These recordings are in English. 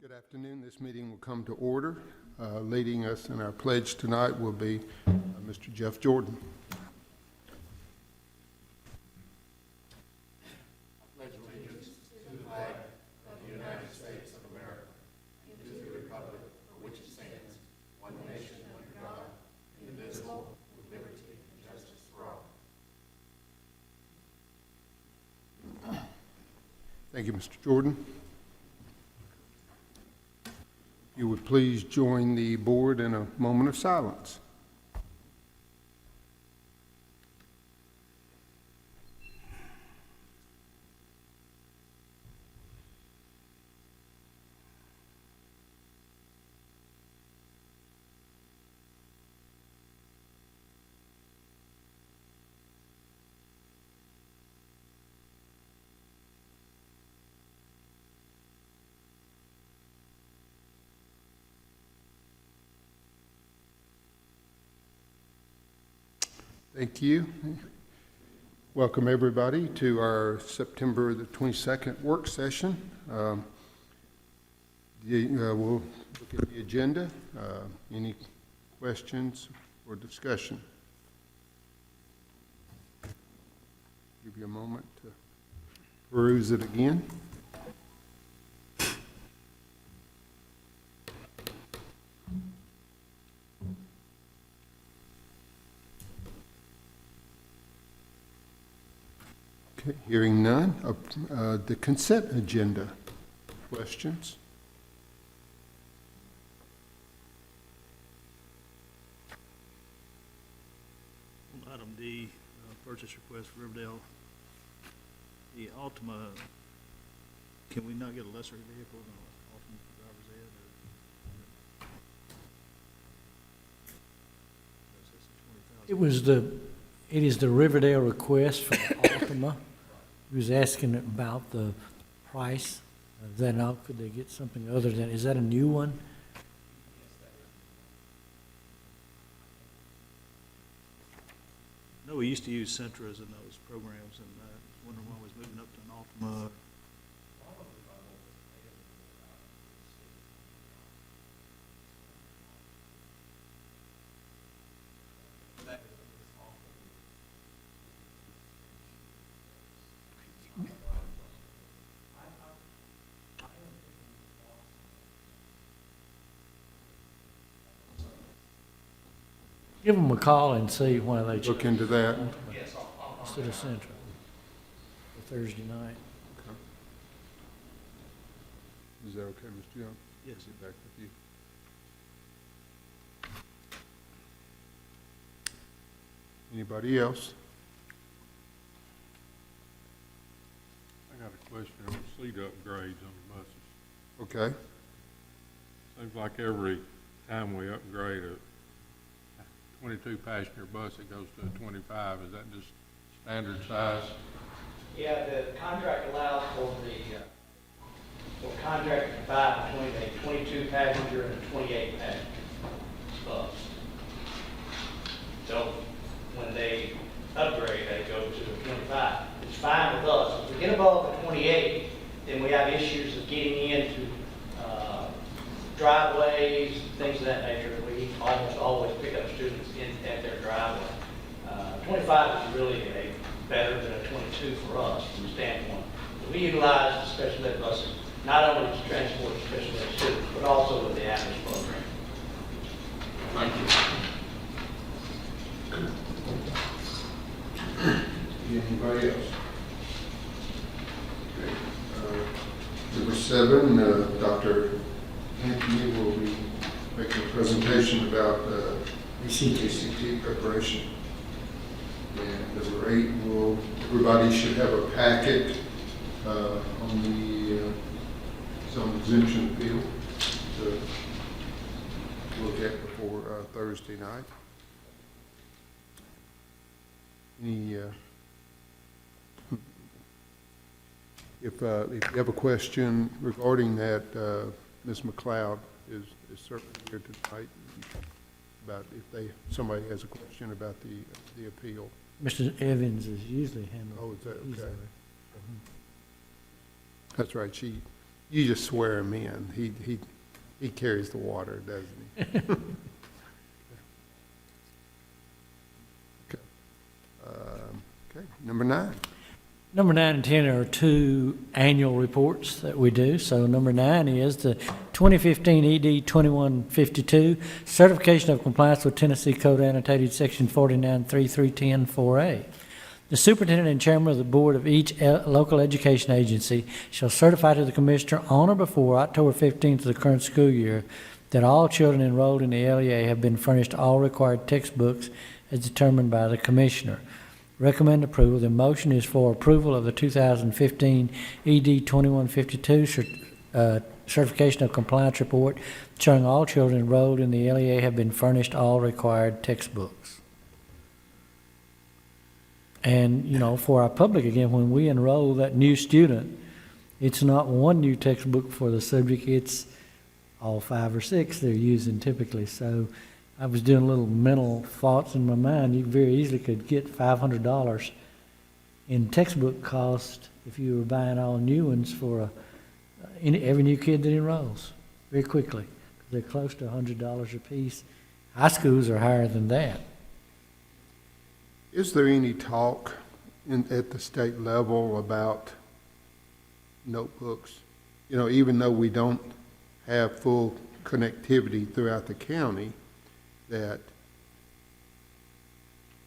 Good afternoon. This meeting will come to order. Leading us in our pledge tonight will be Mr. Jeff Jordan. Thank you, Mr. Jordan. You would please join the board in a moment of silence. Thank you. Welcome everybody to our September the 22nd work session. We'll look at the agenda. Any questions or discussion? Give you a moment to peruse it again. Okay, hearing none. The consent agenda. Questions? Item D, purchase request for Riverdale. The Altima, can we not get a lesser vehicle than Altima driver's ed? It is the Riverdale request from Altima. He was asking about the price of that. Now, could they get something other than, is that a new one? No, we used to use Centras in those programs, and I was wondering why we was moving up to an Altima. Give them a call and see why they Look chose into that. instead of Central for Thursday night. Okay. Is that okay, Mr. Young? Yes. Get back with you. Anybody else? I got a question on seat upgrades on the buses. Okay. Seems like every time we upgrade a 22 passenger bus, it goes to a 25. Is that just standard size? Yeah, the contract allows for contract to divide between a 22 passenger and a 28 passenger bus. So when they upgrade, they go to a 25. It's fine with us. If we get above the 28, then we have issues of getting into driveways, things of that nature. We almost always pick up students at their driveway. 25 is really better than a 22 for us from the standpoint. So we utilize the special ed buses not only to transport special ed students, but also with the APIS program. Thank you. Anybody else? Okay. Number 7, Dr. Anthony will be making a presentation about ACT preparation. And number 8, everybody should have a packet on the zone exemption appeal to look at before Thursday night. Any, if you have a question regarding that, Ms. McLeod is certainly here tonight about if somebody has a question about the appeal. Mr. Evans is usually handled. Oh, is that he's okay? there. That's right. She You just swear him in. He carries the water, doesn't he? Okay. Okay, number 9. Number 9 and 10 are 2 annual reports that we do. So number 9 is the 2015 ED 2152, Certification of Compliance with Tennessee Code Annotated Section 49.3310-4A. The superintendent and chairman of the board of each local education agency shall certify to the commissioner on or before October 15th of the current school year that all children enrolled in the LEA have been furnished all required textbooks as determined by the commissioner. Recommend approval. The motion is for approval of the 2015 ED 2152 Certification of Compliance Report showing all children enrolled in the LEA have been furnished all required textbooks. And, you know, for our public, again, when we enroll that new student, it's not one new textbook for the subject, it's all 5 or 6 they're using typically. So I was doing little mental thoughts in my mind. You very easily could get $500 in textbook cost if you were buying all new ones for every new kid that enrolls very quickly. They're close to $100 a piece. High schools are higher than that. Is there any talk at the state level about notebooks? You know, even though we don't have full connectivity throughout the county, that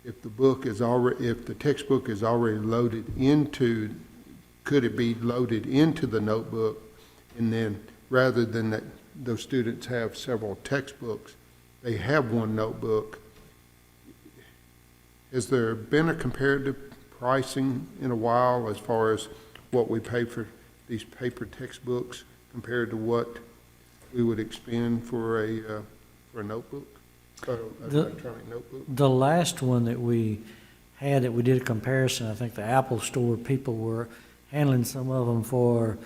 if the textbook is already loaded into, could it be loaded into the notebook, and then rather than that those students have several textbooks, they have one notebook? Has there been a comparative pricing in a while as far as what we pay for these paper textbooks compared to what we would expend for a notebook, an electronic notebook? The last one that we had that we did a comparison, I think the Apple Store people were handling some of them for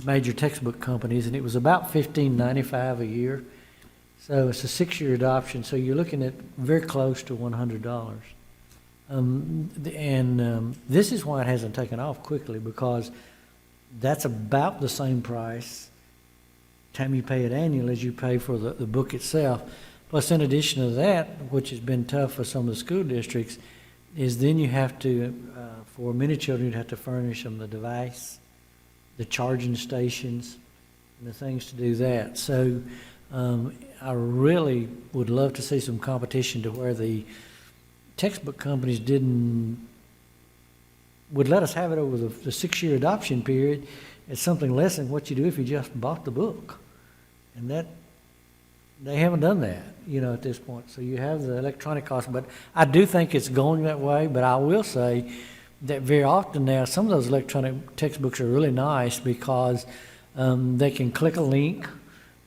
major textbook companies, and it was about $15.95 a year. So it's a 6-year adoption, so you're looking at very close to $100. This is why it hasn't taken off quickly, because that's about the same price time you pay it annually as you pay for the book itself. Plus, in addition to that, which has been tough for some of the school districts, is then you have to, for many children, you'd have to furnish them the device, the charging stations, and the things to do that. So I really would love to see some competition to where the textbook companies would let us have it over the 6-year adoption period at something less than what you do if you just bought the book. And that, they haven't done that, you know, at this point. So you have the electronic cost, but I do think it's going that way. But I will say that very often now, some of those electronic textbooks are really nice because they can click a link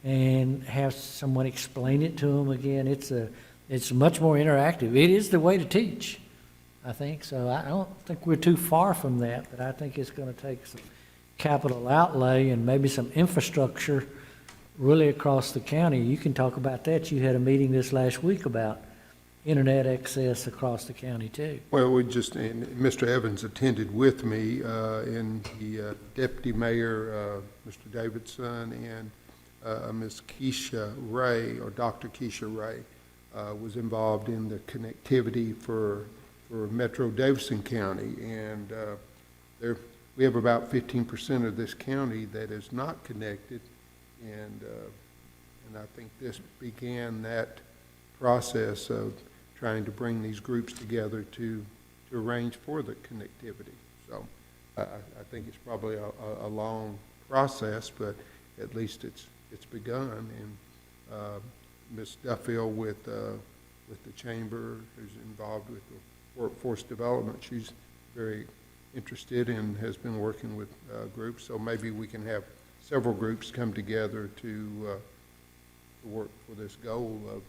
and have someone explain it to them again. It's much more interactive. It is the way to teach, I think. So I don't think we're too far from that, but I think it's going to take some capital outlay and maybe some infrastructure really across the county. You can talk about that. You had a meeting this last week about internet access across the county too. Well, and Mr. Evans attended with me, and the deputy mayor, Mr. Davidson, and Ms. Keisha Ray, or Dr. Keisha Ray, was involved in the connectivity for Metro Davidson County, and we have about 15% of this county that is not connected, and I think this began that process of trying to bring these groups together to arrange for the connectivity. So I think it's probably a long process, but at least it's begun, and Ms. Duffield with the chamber, who's involved with the workforce development, she's very interested and has been working with groups. So maybe we can have several groups come together to work for this goal of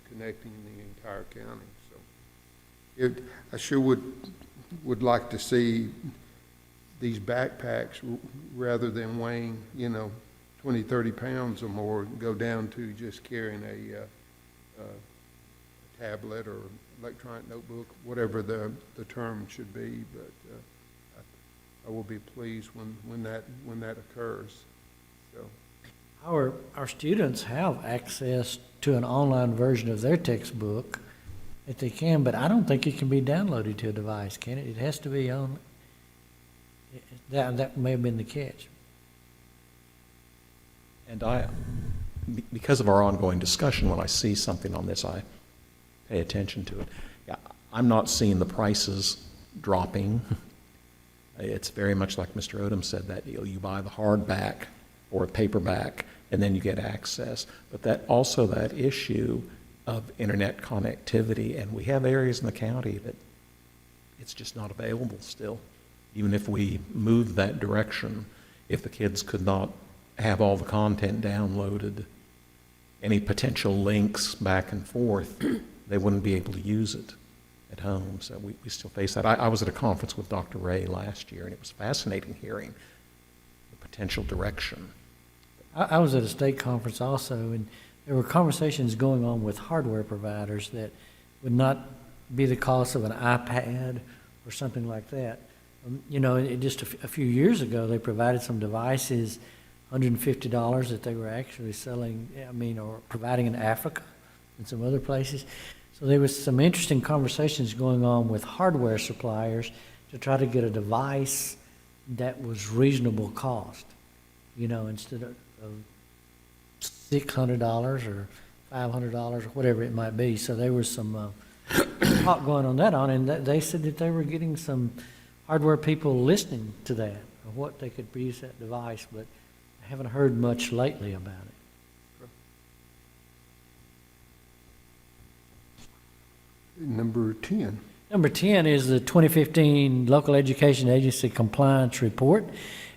connecting the entire county. So I sure would like to see these backpacks, rather than weighing 20, 30 pounds or more, go down to just carrying a tablet or electronic notebook, whatever the term should be. But I will be pleased when that occurs. So, Our students have access to an online version of their textbook that they can, but I don't think it can be downloaded to a device, can it? It has to be on, that may have been the catch. And because of our ongoing discussion, when I see something on this, I pay attention to it. Yeah, I'm not seeing the prices dropping. It's very much like Mr. Odom said, that you buy the hardback or a paperback, and then you get access. But that issue of internet connectivity, and we have areas in the county that it's just not available still. Even if we move that direction, if the kids could not have all the content downloaded, any potential links back and forth, they wouldn't be able to use it at home. So we still face that. I was at a conference with Dr. Ray last year, and it was fascinating hearing the potential direction. I was at a state conference also, and there were conversations going on with hardware providers that would not be the cost of an iPad or something like that. Just a few years ago, they provided some devices, $150 that they were actually selling, or providing in Africa and some other places. So there was some interesting conversations going on with hardware suppliers to try to get a device that was reasonable cost, instead of $600 or $500 or whatever it might be. So there was some talk going on and they said that they were getting some hardware people listening to that, of what they could use that device, but I haven't heard much lately about it. number 10. Number 10 is the 2015 Local Education Agency Compliance Report.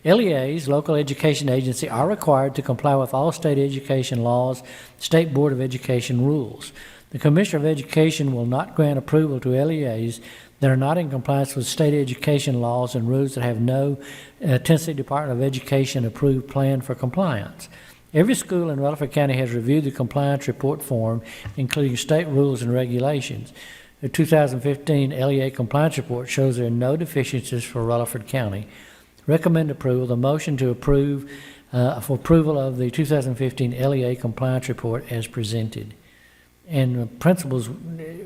LEAs, local education agency, are required to comply with all state education laws, State Board of Education rules. The Commissioner of Education will not grant approval to LEAs that are not in compliance with state education laws and rules that have no Tennessee Department of Education approved plan for compliance. Every school in Rutherford County has reviewed the compliance report form, including state rules and regulations. The 2015 LEA compliance report shows there are no deficiencies for Rutherford County. Recommend approval. The motion to approve for approval of the 2015 LEA compliance report as presented. And principals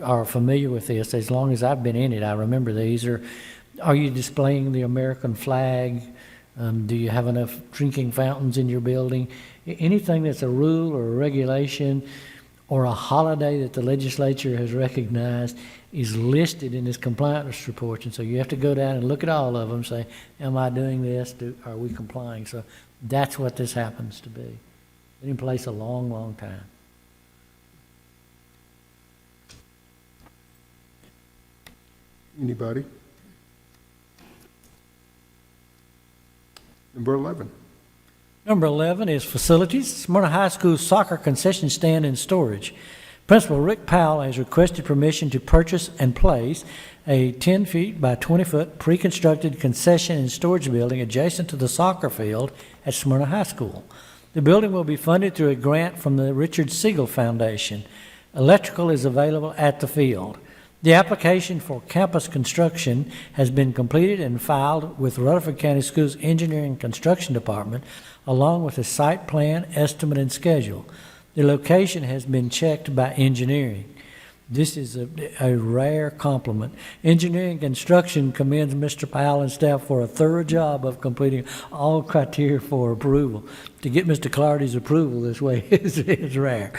are familiar with this. As long as I've been in it, I remember these. Are you displaying the American flag? Do you have enough drinking fountains in your building? Anything that's a rule or a regulation or a holiday that the legislature has recognized is listed in this compliance report. And so you have to go down and look at all of them and say, am I doing this? Are we complying? So that's what this happens to be. Been in place a long, long time. Anybody? Number 11. Number 11 is facilities. Smyrna High School soccer concession stand and storage. Principal Rick Powell has requested permission to purchase and place a 10 feet by 20 foot pre-constructed concession and storage building adjacent to the soccer field at Smyrna High School. The building will be funded through a grant from the Richard Siegel Foundation. Electrical is available at the field. The application for campus construction has been completed and filed with Rutherford County Schools Engineering and Construction Department, along with a site plan, estimate, and schedule. The location has been checked by engineering. This is a rare compliment. Engineering and Construction commends Mr. Powell and staff for a thorough job of completing all criteria for approval. To get Mr. Clardy's approval this way is rare.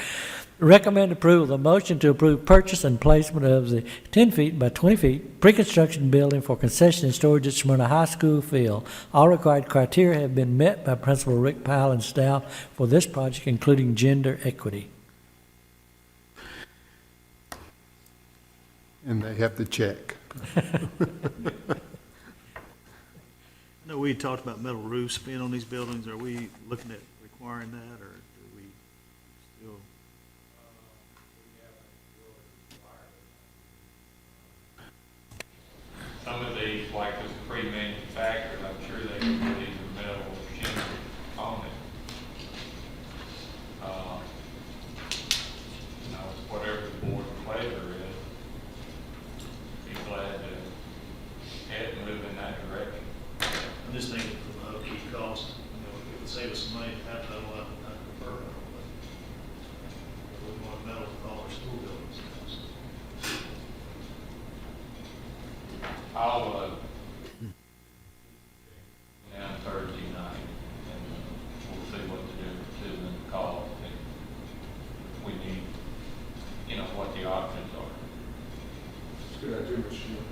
Recommend approval. The motion to approve purchase and placement of the 10 feet by 20 feet pre-construction building for concession and storage at Smyrna High School field. All required criteria have been met by Principal Rick Powell and staff for this project, including gender equity. And they have the check. I know we talked about metal roofs being on these buildings. Are we looking at requiring that, or do we still? Some of these, like this pre-manufactured, I'm sure they can put these metal shingles on it. It's whatever the board's pleasure is. Be glad to head and move in that direction. I'm just thinking from a keep cost, it would save us some money have no, I prefer metal, but we want metal with all our school buildings now, so. I'll, down Thursday night, and we'll see what to do, and call, if we need, you know, what the options are. Good idea, Mr. Chairman.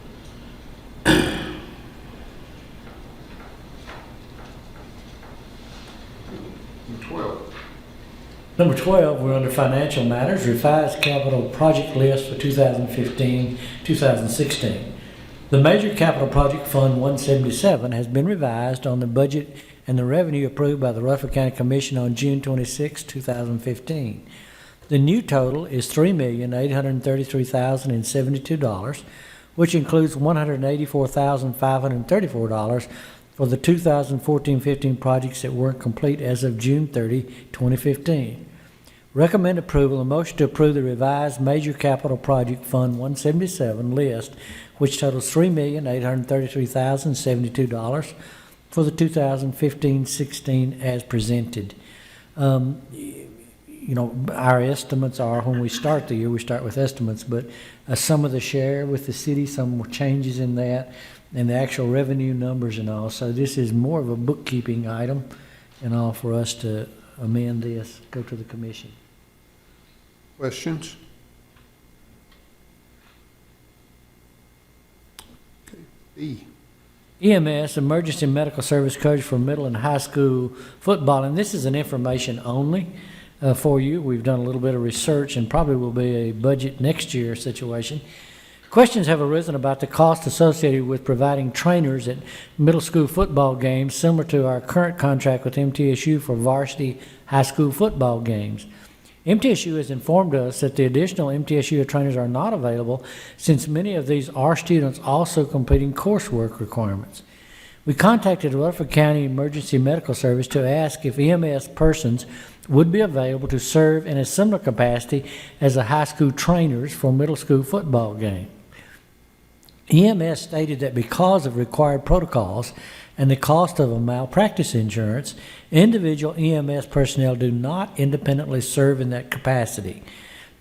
Number 12. Number 12, we're under financial matters, revised capital project list for 2015-2016. The major capital project fund 177 has been revised on the budget and the revenue approved by the Rutherford County Commission on June 26, 2015. The new total is $3,833,072, which includes $184,534 for the 2014-15 projects that weren't complete as of June 30, 2015. Recommend approval, a motion to approve the revised Major Capital Project Fund 177 list, which totals $3,833,072 for the 2015-16 as presented. You know, our estimates are, when we start the year, we start with estimates, but some of the share with the city, some changes in that, and the actual revenue numbers and all. So this is more of a bookkeeping item and all for us to amend this, go to the commission. Questions? Okay. E. EMS, Emergency Medical Service Coverage for middle and high school football, and this is an information only for you. We've done a little bit of research and probably will be a budget next year situation. Questions have arisen about the cost associated with providing trainers at middle school football games, similar to our current contract with MTSU for varsity high school football games. MTSU has informed us that the additional MTSU trainers are not available since many of these are students also completing coursework requirements. We contacted Rutherford County Emergency Medical Service to ask if EMS persons would be available to serve in a similar capacity as the high school trainers for middle school football game. EMS stated that because of required protocols and the cost of a malpractice insurance, individual EMS personnel do not independently serve in that capacity.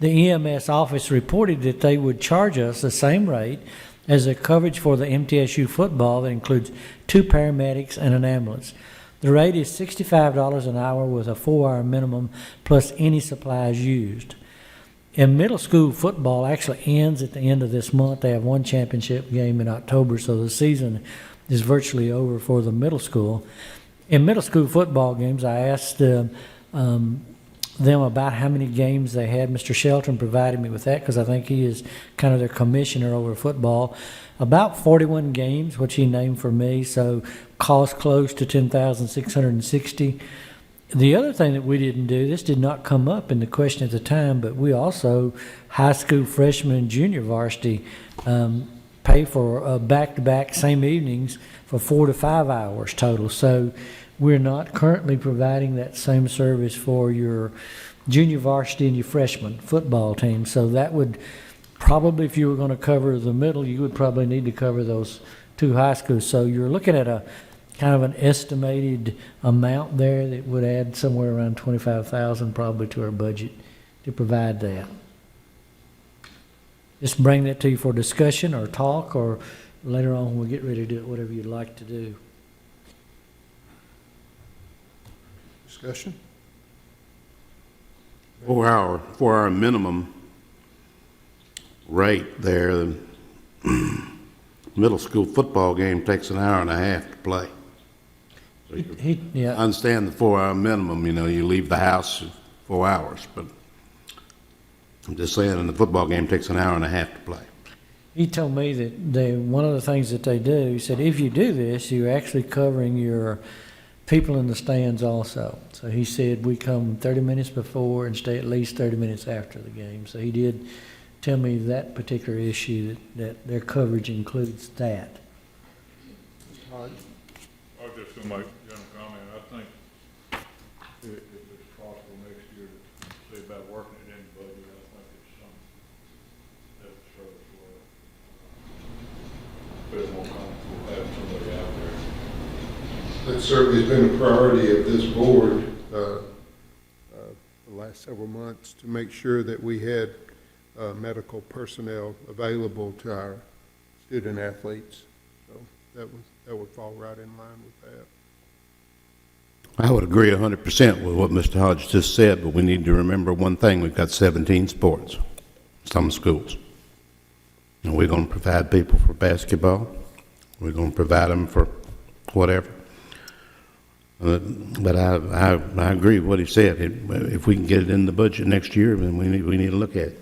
The EMS office reported that they would charge us the same rate as the coverage for the MTSU football that includes 2 paramedics and an ambulance. The rate is $65 an hour with a 4-hour minimum plus any supplies used. And middle school football actually ends at the end of this month. They have one championship game in October, so the season is virtually over for the middle school. In middle school football games, I asked them about how many games they had. Mr. Shelton provided me with that because I think he is kind of their commissioner over football. About 41 games, which he named for me, so cost close to $10,660. The other thing that we didn't do, this did not come up in the question at the time, but we also, high school freshman and junior varsity, pay for back-to-back same evenings for 4 to 5 hours total. So we're not currently providing that same service for your junior varsity and your freshman football team. So that would probably, if you were going to cover the middle, you would probably need to cover those 2 high schools. So you're looking at a kind of an estimated amount there that would add somewhere around $25,000 probably to our budget to provide that. Just bring that to you for discussion or talk, or later on we'll get ready to do it, whatever you'd like to do. Discussion? 4-hour minimum rate there. The middle school football game takes an hour and a half to play. So I Yeah. understand the 4-hour minimum, you know, you leave the house 4 hours, but I'm just saying, and the football game takes an hour and a half to play. He told me that one of the things that they do, he said, if you do this, you're actually covering your people in the stands also. So he said we come 30 minutes before and stay at least 30 minutes after the game. So he did tell me that particular issue, that their coverage includes that. I was just gonna make a general comment. I think if it's possible next year to see about working it in the budget, I think it's something that would serve us well. Feel more comfortable having somebody out there. That certainly has been a priority of this board the last several months to make sure that we had medical personnel available to our student athletes. So that would fall right in line with that. I would agree 100% with what Mr. Hodge just said, but we need to remember one thing. We've got 17 sports, some schools. And we're going to provide people for basketball. We're going to provide them for whatever. But I agree with what he said. If we can get it in the budget next year, then we need to look at it.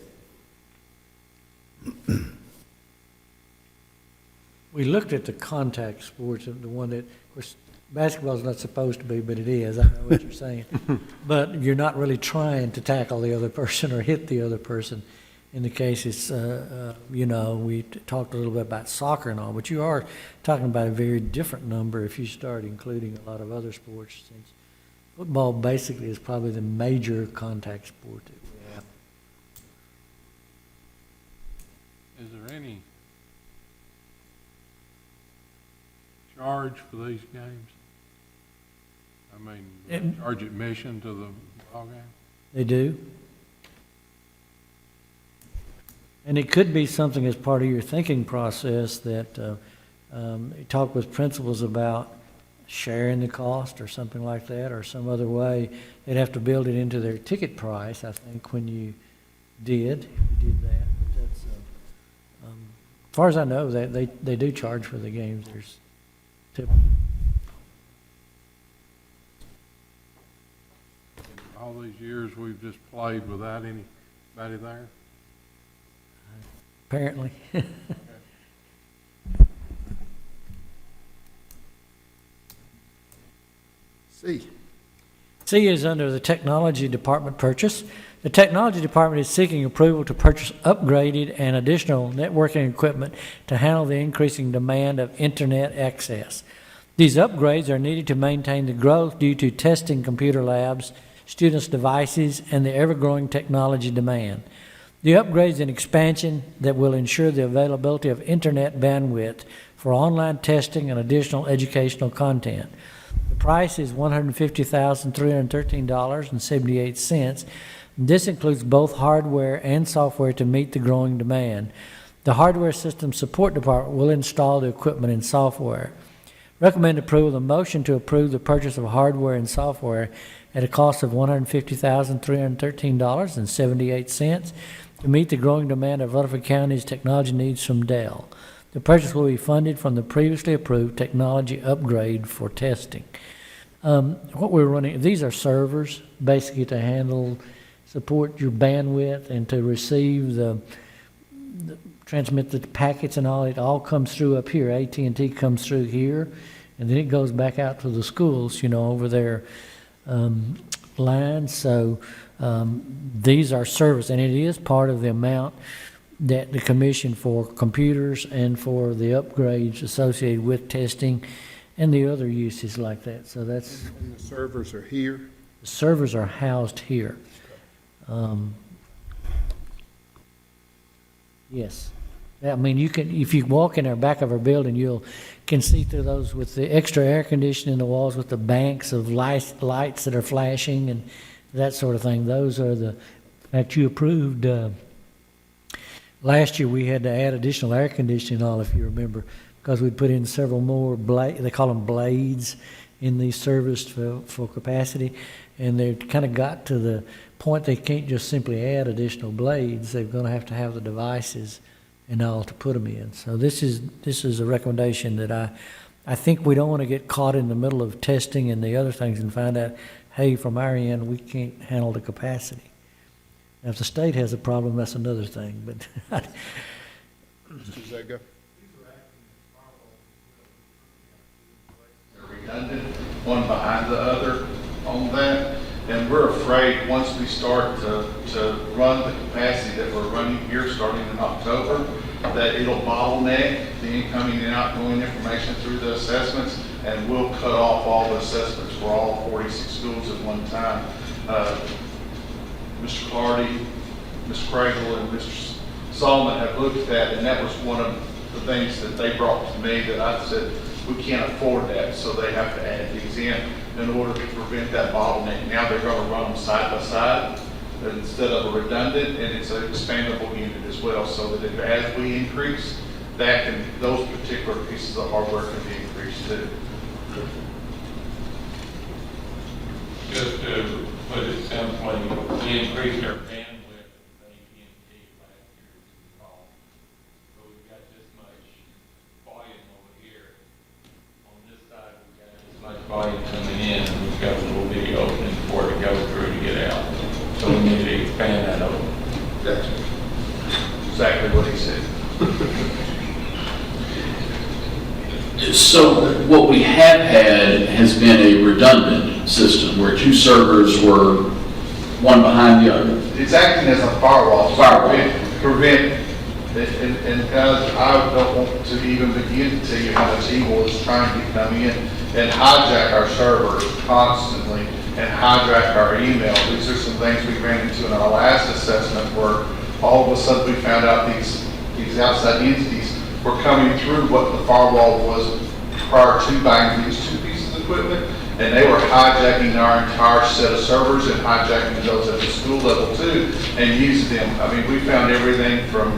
We looked at the contact sports, the one that, of course, basketball's not supposed to be, but it is. I know what you're saying. But you're not really trying to tackle the other person or hit the other person. In the case, it's, we talked a little bit about soccer and all, but you are talking about a very different number if you start including a lot of other sports, since football basically is probably the major contact sport that we have. Is there any charge for these games? I mean, do they charge admission to the ball game? They do. And it could be something as part of your thinking process that you talk with principals about sharing the cost or something like that, or some other way. They'd have to build it into their ticket price, I think, when you did that. But that's, as far as I know, they do charge for the games. There's All these years we've just played without anybody there? apparently. C. C is under the Technology Department purchase. The Technology Department is seeking approval to purchase upgraded and additional networking equipment to handle the increasing demand of Internet access. These upgrades are needed to maintain the growth due to testing computer labs, students' devices, and the ever-growing technology demand. The upgrades and expansion that will ensure the availability of Internet bandwidth for online testing and additional educational content. The price is $150,313.78. This includes both hardware and software to meet the growing demand. The Hardware System Support Department will install the equipment and software. Recommend approval of the motion to approve the purchase of hardware and software at a cost of $150,313.78 to meet the growing demand of Rutherford County's technology needs from Dell. The purchase will be funded from the previously approved technology upgrade for testing. What we're running, these are servers, basically to handle, support your bandwidth and to receive transmit the packets and all. It all comes through up here. AT&T comes through here, and then it goes back out to the schools, over their lines. So these are service, and it is part of the amount that the commission for computers and for the upgrades associated with testing and the other uses like that. So that's, And the servers are here. the servers are housed here. Yes. I mean, you can, if you walk in our back of our building, can see through those with the extra air conditioning in the walls, with the banks of lights that are flashing and that sort of thing. Those are the, in fact, you approved, last year we had to add additional air conditioning and all, if you remember, because we'd put in several more they call them blades in these servers for capacity, and they kind of got to the point they can't just simply add additional blades. They're going to have the devices and all to put them in. So this is a recommendation that I think we don't want to get caught in the middle of testing and the other things and find out, hey, from our end, we can't handle the capacity. Now, if the state has a problem, that's another thing, but Mr. Zaga? Redundant, one behind the other on that. And we're afraid once we start to run the capacity that we're running here starting in October, that it'll bottleneck the incoming and outgoing information through the assessments, and we'll cut off all the assessments for all 46 schools at one time. Mr. Clardy, Ms. Cradle, and Mr. Solomon have looked at that, and that was one of the things that they brought to me that I said, we can't afford that, so they have to add these in order to prevent that bottleneck. Now they're gonna run them side by side instead of a redundant, and it's an expandable unit as well, so that if, as we increase, those particular pieces of hardware can be increased too. Just to put it simply, we increased our bandwidth with AT&T last year, as you recall. So we've got this much volume over here. On this side, we've got this much volume coming in, and we've got a little bitty opening for it to go through to get out. So we need to expand that over. That's exactly what he said. So what we have had has been a redundant system where two servers were one behind the other. It's acting as a firewall. Prevent, and I don't want to even begin to tell you how much evil is trying to come in and hijack our servers constantly and hijack our email. These are some things we ran into in our last assessment where all of a sudden we found out these outside entities were coming through what the firewall was prior to buying these two pieces of equipment, and they were hijacking our entire set of servers and hijacking those at the school level too, and using them. I mean, we found everything from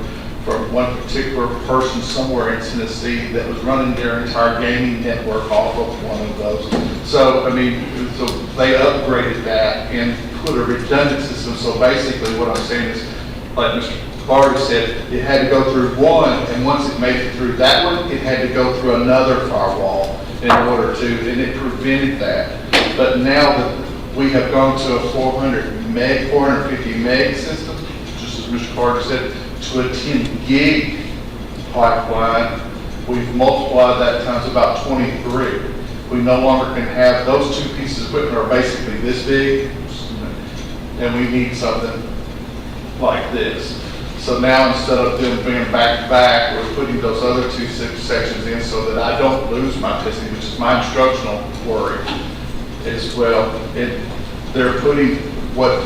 one particular person somewhere in Tennessee that was running their entire gaming network off of one of those. So, I mean, so they upgraded that and put a redundant system. So basically what I'm saying is, like Mr. Clardy said, it had to go through one, and once it made it through that one, it had to go through another firewall in order to, and it prevented that. But now that we have gone to a 450 meg system, just as Mr. Clardy said, to a 10 gig pipeline, we've multiplied that times about 23. We no longer can have, those two pieces of equipment are basically this big, and we need something like this. So now instead of them being back to back, we're putting those other two sections in so that I don't lose my testing, which is my instructional worry as well. They're putting what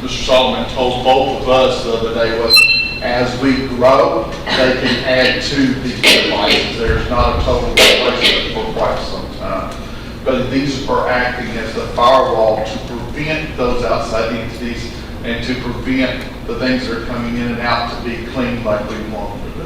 Mr. Solomon told both of us the other day was, as we grow, they can add to the devices. There's not a total replacement for quite some time. But these are acting as the firewall to prevent those outside entities and to prevent the things that are coming in and out to be clean like we want them to be.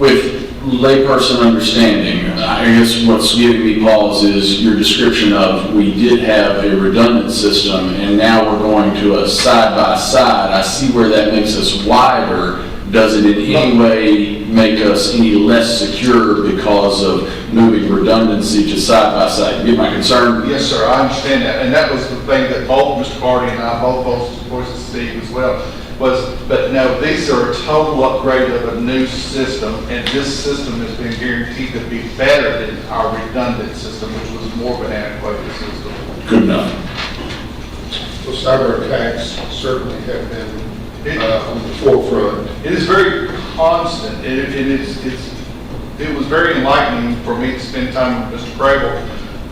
With layperson understanding, I guess what's giving me pause is your description of we did have a redundant system and now we're going to a side-by-side. I see where that makes us wider. Does it in any way make us any less secure because of moving redundancy to side-by-side? You get my concern? Yes, sir, I understand that. And that was the thing that both Mr. Clardy and I, both voices Steve as well, was, but no, these are a total upgrade of a new system, and this system has been guaranteed to be better than our redundant system, which was more of an antiquated system. Good enough. Well, cyber attacks certainly have been on the forefront. It is very constant. It was very enlightening for me to spend time with Mr. Crable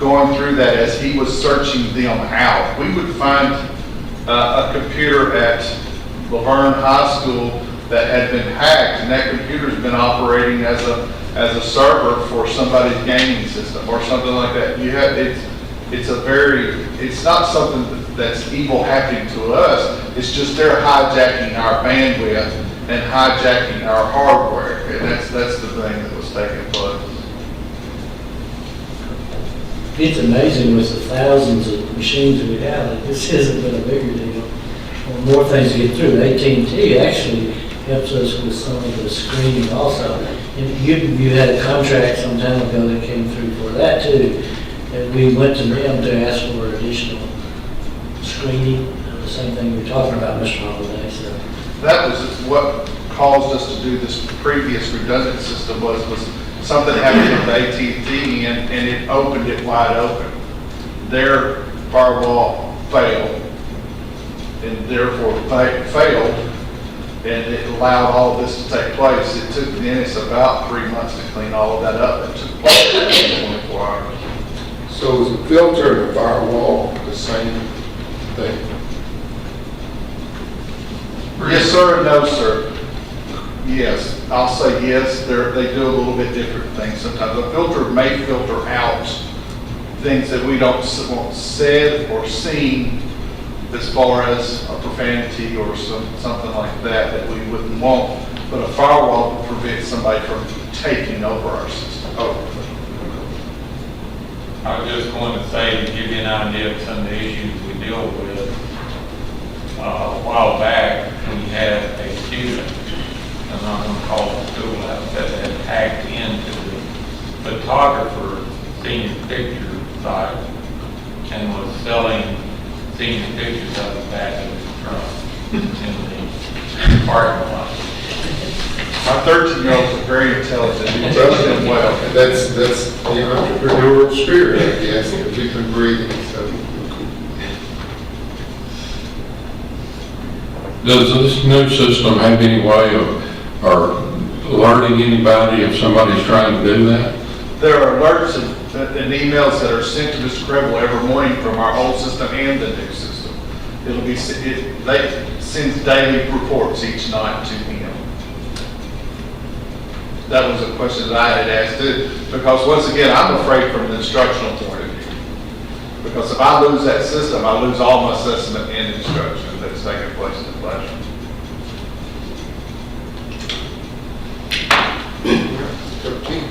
going through that as he was searching them out. We would find a computer at Laverne High School that had been hacked, and that computer's been operating as a server for somebody's gaming system or something like that. It's not something that's evil happening to us. It's just they're hijacking our bandwidth and hijacking our hardware, and that's the thing that was taking place. It's amazing with the thousands of machines that we have, that this hasn't been a bigger deal. Well, more things to get through. AT&T actually helps us with some of the screening also. And you had a contract some time ago that came through for that too. And we went to them to ask for additional screening, the same thing we were talking about, Mr. Holiday. So That was what caused us to do this previous redundant system was something happened with AT&T and it opened it wide open. Their firewall failed and therefore failed, and it allowed all of this to take place. It took Dennis about 3 months to clean all of that up. It took place in 24 hours. So is the filter and the firewall the same thing? Yes, sir, and no, sir. Yes, I'll say yes, they do a little bit different things sometimes. A filter may filter out things that we don't want said or seen as far as a profanity or something like that we wouldn't want. But a firewall would prevent somebody from taking over our system. I was just going to say, to give you an idea of some of the issues we deal with, a while back, we had a student, I'm not going to call it a school out, that had hacked into the photographer senior picture site and was selling senior pictures of the back of his truck in the parking lot. My 13-year-olds are very intelligent, he does them well. That's the entrepreneurial spirit, I guess, that we've been breathing, so. Does this new system have any way of, or alerting anybody if somebody's trying to do that? There are alerts and emails that are sent to Mr. Credible every morning from our old system and the new system. They send daily reports each night to him. That was a question that I had asked too, because once again, I'm afraid from an instructional point of view. Because if I lose that system, I lose all my assessment and instruction that's taking place in the classroom. $13.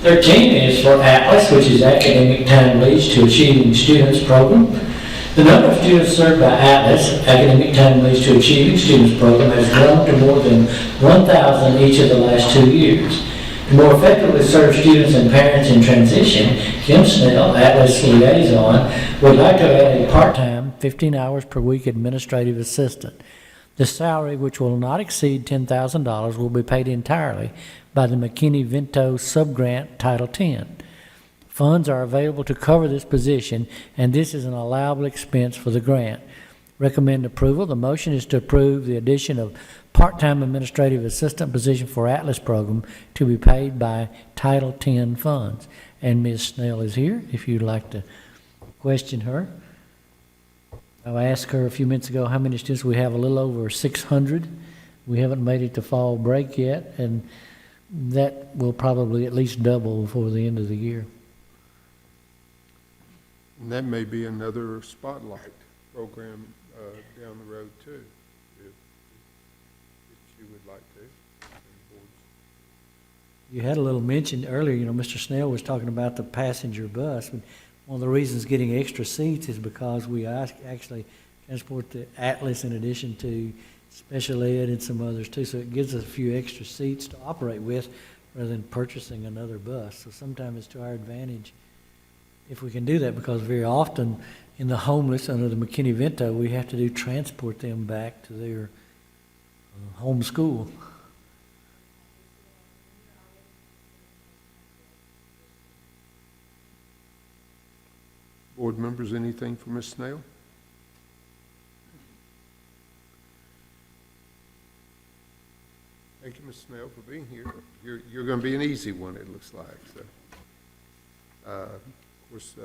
13 is for ATLAS, which is Academic Time Leads to Achieving Students program. The number of students served by ATLAS, Academic Time Leads to Achieving Students program, has grown to more than 1,000 each of the last 2 years. To more effectively serve students and parents in transition, Kim Snell, ATLAS liaison, would like to add a part-time, 15 hours per week administrative assistant. The salary, which will not exceed $10,000, will be paid entirely by the McKinney-Vento subgrant Title X. Funds are available to cover this position, and this is an allowable expense for the grant. Recommend approval. The motion is to approve the addition of part-time administrative assistant position for ATLAS program to be paid by Title X funds. And Ms. Snell is here, if you'd like to question her. I asked her a few minutes ago how many students. We have a little over 600. We haven't made it to fall break yet, and that will probably at least double before the end of the year. And that may be another spotlight program down the road too, if you would like to. You had a little mention earlier, Mr. Snell was talking about the passenger bus. One of the reasons getting extra seats is because we actually transport the ATLAS in addition to special ed and some others too. So it gives us a few extra seats to operate with rather than purchasing another bus. So sometimes it's to our advantage if we can do that, because very often in the homeless under the McKinney-Vento, we have to transport them back to their home school. Board members, anything for Ms. Snell? Thank you, Ms. Snell, for being here. You're going to be an easy one, it looks like. So, of course,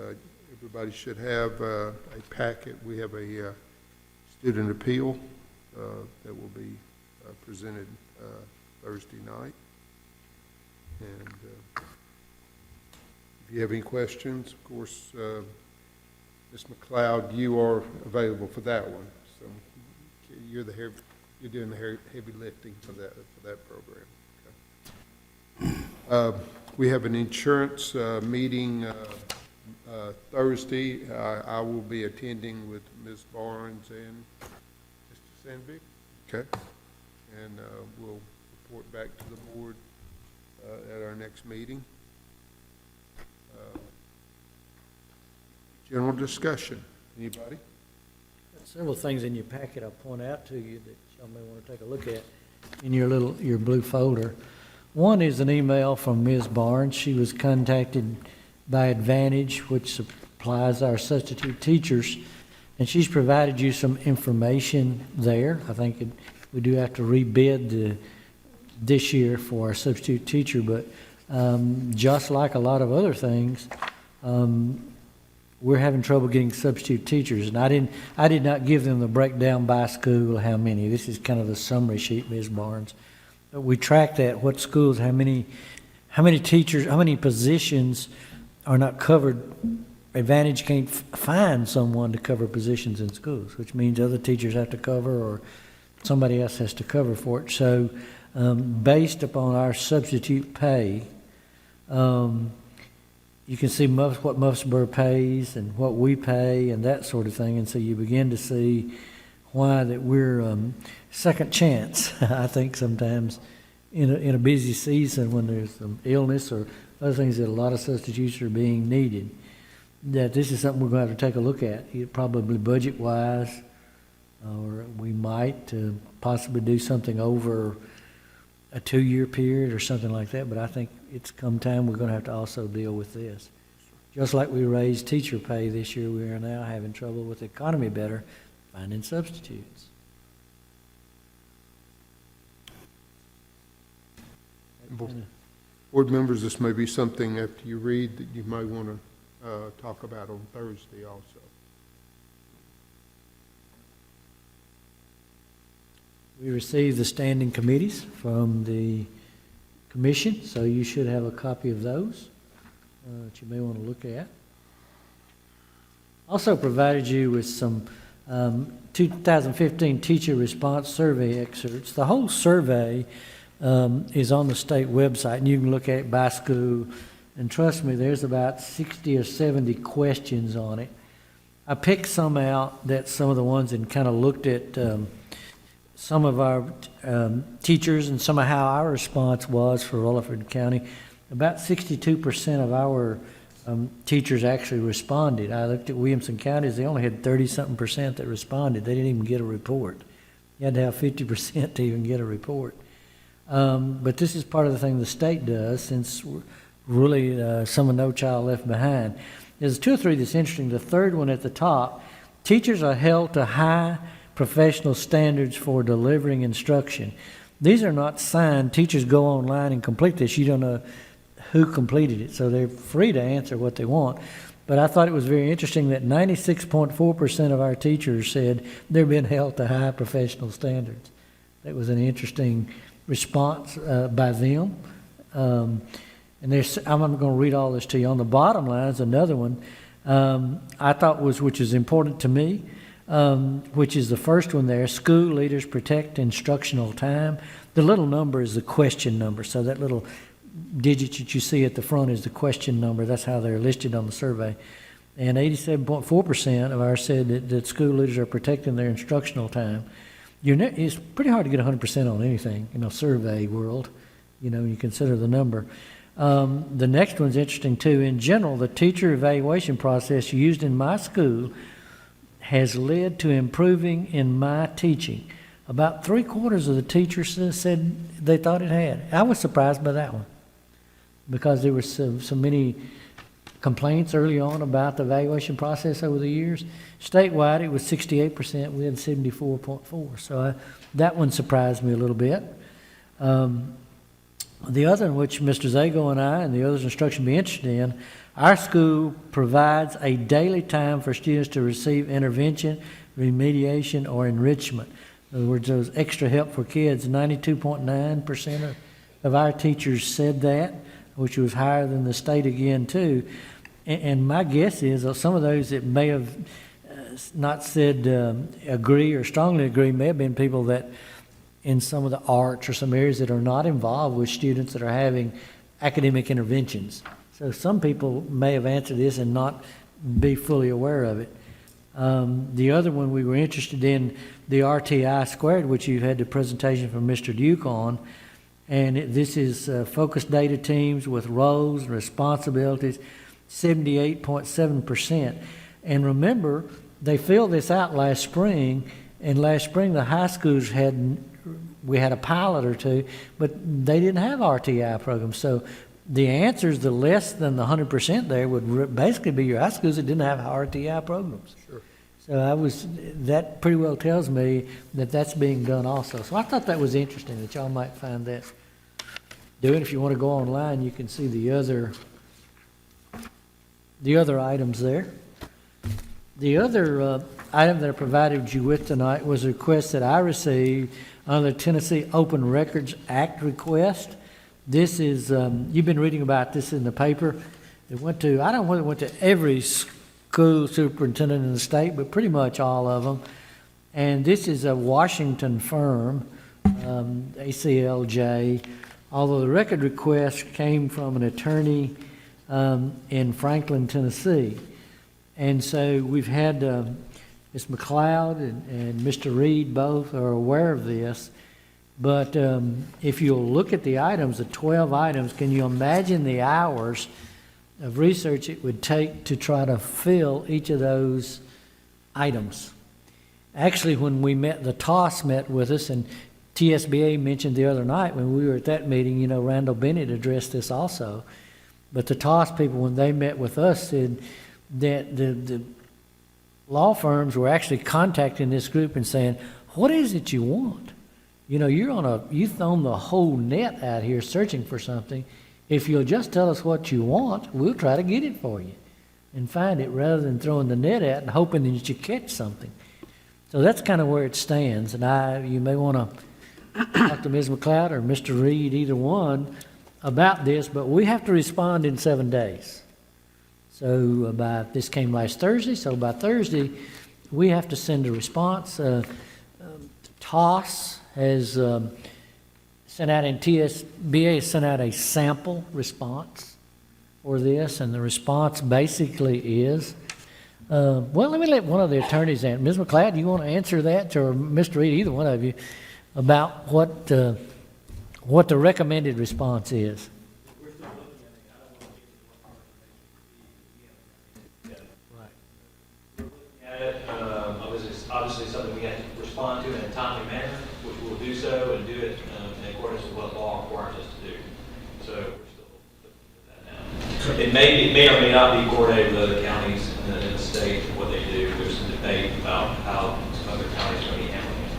everybody should have a packet. We have a student appeal that will be presented Thursday night. And if you have any questions, of course, Ms. McLeod, you are available for that one. So you're doing the heavy lifting for that program. Okay. We have an insurance meeting Thursday. I will be attending with Ms. Barnes and Mr. Sandvik. Okay. And we'll report back to the board at our next meeting. General discussion. Anybody? Several things in your packet I'll point out to you that y'all may want to take a look at in your blue folder. One is an email from Ms. Barnes. She was contacted by Advantage, which supplies our substitute teachers, and she's provided you some information there. I think we do have to rebid this year for our substitute teacher, but just like a lot of other things, we're having trouble getting substitute teachers, and I did not give them the breakdown by school how many. This is kind of the summary sheet, Ms. Barnes. we track that, what schools, how many teachers, how many positions are not covered. Advantage can't find someone to cover positions in schools, which means other teachers have to cover or somebody else has to cover for it. So based upon our substitute pay, you can see what Muffinsburg pays and what we pay and that sort of thing. And so you begin to see why that we're second chance, I think, sometimes in a busy season when there's some illness or other things that a lot of substitutes are being needed. That this is something we're going to have to take a look at, probably budget-wise, or we might possibly do something over a 2-year period or something like that, but I think it's come time we're going to have to also deal with this. Just like we raised teacher pay this year, we are now having trouble with the economy better, finding substitutes. Board members, this may be something after you read that you might want to talk about on Thursday also. We received the standing committees from the commission, so you should have a copy of those that you may want to look at. Also provided you with some 2015 teacher response survey excerpts. The whole survey is on the state website, and you can look at it by school. And trust me, there's about 60 or 70 questions on it. I picked some out, that some of the ones, and kind of looked at some of our teachers and some of how our response was for Rutherford County. About 62% of our teachers actually responded. I looked at Williamson counties, they only had 30-something% that responded. They didn't even get a report. You had to have 50% to even get a report. But this is part of the thing the state does, since really some of No Child Left Behind. There's 2 or 3 that's interesting. The third one at the top, teachers are held to high professional standards for delivering instruction. These are not signed. Teachers go online and complete this. You don't know who completed it, so they're free to answer what they want. But I thought it was very interesting that 96.4% of our teachers said they're being held to high professional standards. That was an interesting response by them. And I'm not going to read all this to you. On the bottom line is another one I thought which is important to me, which is the first one there, school leaders protect instructional time. The little number is the question number, so that little digit that you see at the front is the question number. That's how they're listed on the survey. And 87.4% of ours said that school leaders are protecting their instructional time. It's pretty hard to get 100% on anything in a survey world, you consider the number. The next one's interesting too. In general, the teacher evaluation process used in my school has led to improving in my teaching. About 3/4 of the teachers said they thought it had. I was surprised by that one because there were so many complaints early on about the evaluation process over the years. Statewide, it was 68%. We had 74.4%. So that one surprised me a little bit. The other, which Mr. Zago and I and the others instruction be interested in, our school provides a daily time for students to receive intervention, remediation, or enrichment. In other words, those extra help for kids. 92.9% of our teachers said that, which was higher than the state again too. And my guess is some of those that may have not said agree or strongly agree may have been people that in some of the arts or some areas that are not involved with students that are having academic interventions. So some people may have answered this and not be fully aware of it. The other one we were interested in, the RTI squared, which you've had the presentation from Mr. Duke on, and this is focused data teams with roles and responsibilities, 78.7%. And remember, they filled this out last spring, and last spring the high schools we had a pilot or two, but they didn't have RTI programs. So the answers, the less than the 100% there would basically be your high schools that didn't have RTI programs. Sure. So that pretty well tells me that that's being done also. So I thought that was interesting that y'all might find that. If you want to go online, you can see the other items there. The other item that I provided you with tonight was a request that I received under Tennessee Open Records Act request. This is, you've been reading about this in the paper. It went to, I don't know whether it went to every school superintendent in the state, but pretty much all of them. And this is a Washington firm, ACLJ, although the record request came from an attorney in Franklin, Tennessee. And so we've had Ms. McLeod and Mr. Reed both are aware of this. But if you'll look at the items, the 12 items, can you imagine the hours of research it would take to try to fill each of those items? Actually, when we met, the TOS met with us, and TSBA mentioned the other night when we were at that meeting, you know, Randall Bennett addressed this also. But the TOS people, when they met with us, said that the law firms were actually contacting this group and saying, what is it you want? You know, you've thrown the whole net out here searching for something. If you'll just tell us what you want, we'll try to get it for you and find it rather than throwing the net out and hoping that you catch something. So that's kind of where it stands. And you may want to talk to Ms. McLeod or Mr. Reed, either one, about this, but we have to respond in 7 days. So this came last Thursday, so by Thursday, we have to send a response. TOS has sent out, and TSBA has sent out a sample response for this, and the response basically is, well, let me let one of the attorneys answer. Ms. McLeod, do you want to answer that, or Mr. Reed, either one of you, about what the recommended response is? Obviously something we have to respond to in a timely manner, which we'll do so and do it in accordance with what law requires us to do. So we're still looking at that now. It may or may not be coordinated with other counties in the state, what they do. There's some debate about how some other counties are handling it.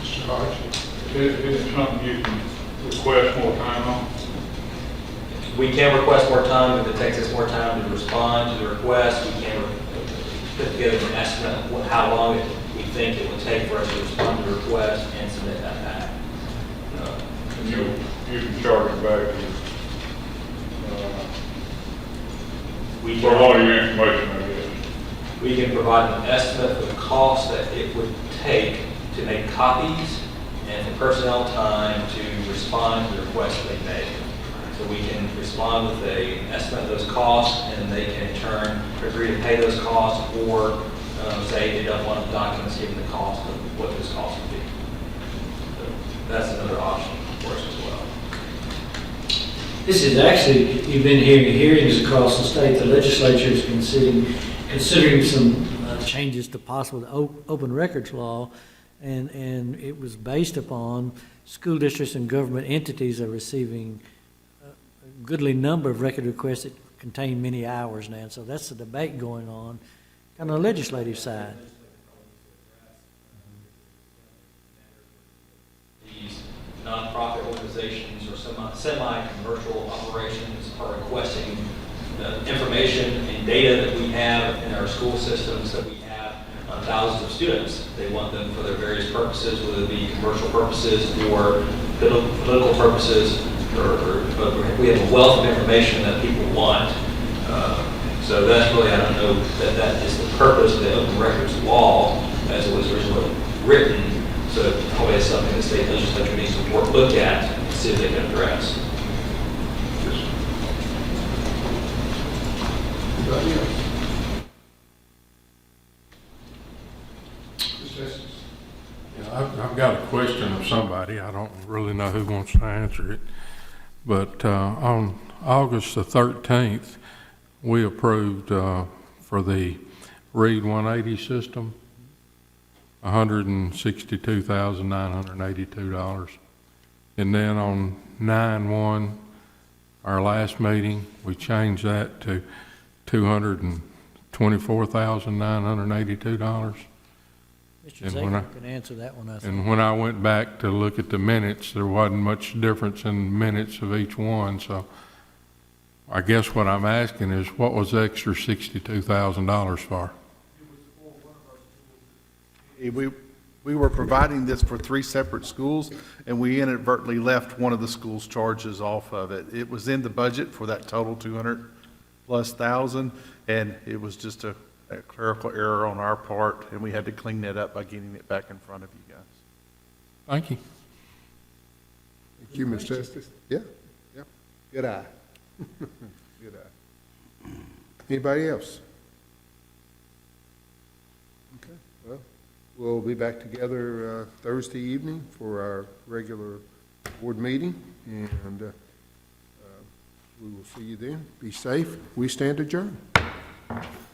Mr. Hodge, is it something you can request more time on? We can request more time if it takes us more time to respond to the request. We can put together an estimate of how long we think it will take for us to respond to the request and submit that back. And you can charge it back for all your information, I guess. We can provide an estimate of the cost that it would take to make copies and the personnel time to respond to the requests they make. So we can respond with an estimate of those costs, and they can in turn agree to pay those costs, or say they don't want the documents given the cost of what those costs would be. So that's another option for us as well. This is actually, you've been hearing hearings across the state. The legislature is considering some changes to possible open records law, and it was based upon school districts and government entities are receiving a goodly number of record requests that contain many hours now. So that's the debate going on the legislative side. These nonprofit organizations or semi-commercial operations are requesting information and data that we have in our school systems that we have on thousands of students. They want them for their various purposes, whether it be commercial purposes or political purposes, or we have a wealth of information that people want. So that's really, I don't know that that is the purpose of the Open Records Law as it was originally written. So probably it's something the state legislature needs to look at and see if they can address. Anybody else? Yeah, I've got a question of somebody. I don't really know who wants to answer it. But on August the 13th, we approved for the Read 180 system, $162,982. And then on 9/1, our last meeting, we changed that to $224,982. Mr. And Zaker can answer that one, I think. And when I went back to look at the minutes, there wasn't much difference in minutes of each one. So I guess what I'm asking is, what was the extra $62,000 for? We were providing this for 3 separate schools, and we inadvertently left one of the schools' charges off of it. It was in the budget for that total 200,000+, and it was just a clerical error on our part, and we had to clean that up by getting it back in front of you guys. Thank you. Thank you, Mr. Estes. Yeah, yeah, good eye. Good eye. Anybody else? Okay, well, we'll be back together Thursday evening for our regular board meeting, and we will see you then. Be safe. We stand adjourned.